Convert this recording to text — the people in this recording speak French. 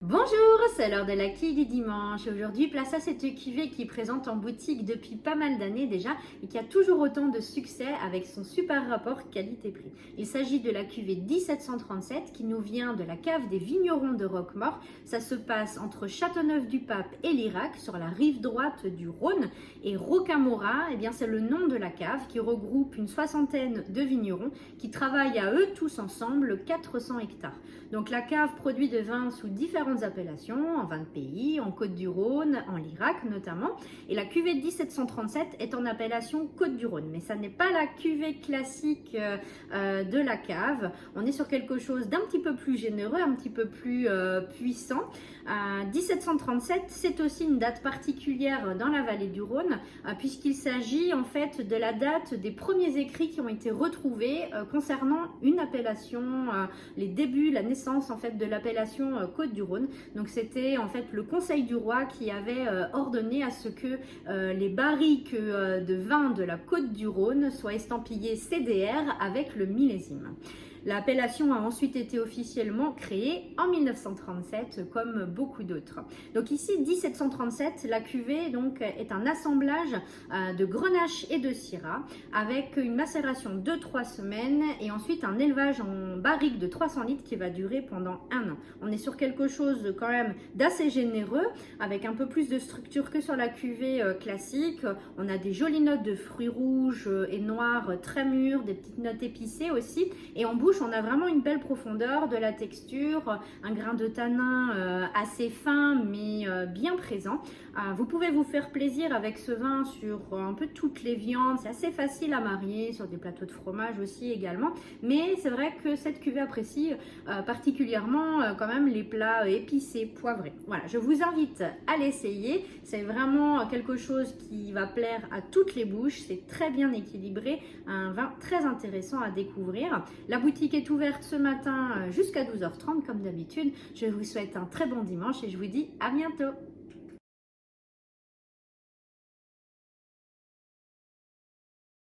Bonjour, c'est l'heure de la quille du dimanche. Aujourd'hui, place à cette cuvée qui est présente en boutique depuis pas mal d'années déjà et qui a toujours autant de succès avec son super rapport qualité-prix. Il s'agit de la cuvée 1737 qui nous vient de la cave des vignerons de Roquemaure. Ça se passe entre Châteauneuf-du-Pape et Lirac sur la rive droite du Rhône. Et Rocamora, eh bien, c'est le nom de la cave qui regroupe une soixantaine de vignerons qui travaillent à eux tous ensemble 400 hectares. Donc la cave produit de vins sous différentes appellations, en vin de pays, en Côte-du-Rhône, en Lirac notamment. Et la cuvée 1737 est en appellation Côte-du-Rhône. Mais ça n'est pas la cuvée classique de la cave. On est sur quelque chose d'un petit peu plus généreux, un petit peu plus puissant. 1737, c'est aussi une date particulière dans la vallée du Rhône, puisqu'il s'agit en fait de la date des premiers écrits qui ont été retrouvés concernant une appellation, les débuts, la naissance en fait de l'appellation Côte-du-Rhône. Donc c'était en fait le Conseil du roi qui avait ordonné à ce que les barriques de vin de la Côte-du-Rhône soient estampillées CDR avec le millésime. L'appellation a ensuite été officiellement créée en 1937 comme beaucoup d'autres. Donc ici 1737, la cuvée donc est un assemblage de grenache et de syrah avec une macération de 3 semaines et ensuite un élevage en barrique de 300 litres qui va durer pendant 1 an. On est sur quelque chose quand même d'assez généreux avec un peu plus de structure que sur la cuvée classique. On a des jolies notes de fruits rouges et noirs très mûrs, des petites notes épicées aussi et en bouche on a vraiment une belle profondeur, de la texture, un grain de tanin assez fin mais bien présent. Vous pouvez vous faire plaisir avec ce vin sur un peu toutes les viandes, c'est assez facile à marier, sur des plateaux de fromage aussi également, mais c'est vrai que cette cuvée apprécie particulièrement quand même les plats épicés, poivrés. Voilà, je vous invite à l'essayer, c'est vraiment quelque chose qui va plaire à toutes les bouches, c'est très bien équilibré, un vin très intéressant à découvrir. La boutique est ouverte ce matin jusqu'à 12h30 comme d'habitude. Je vous souhaite un très bon dimanche et je vous dis à bientôt.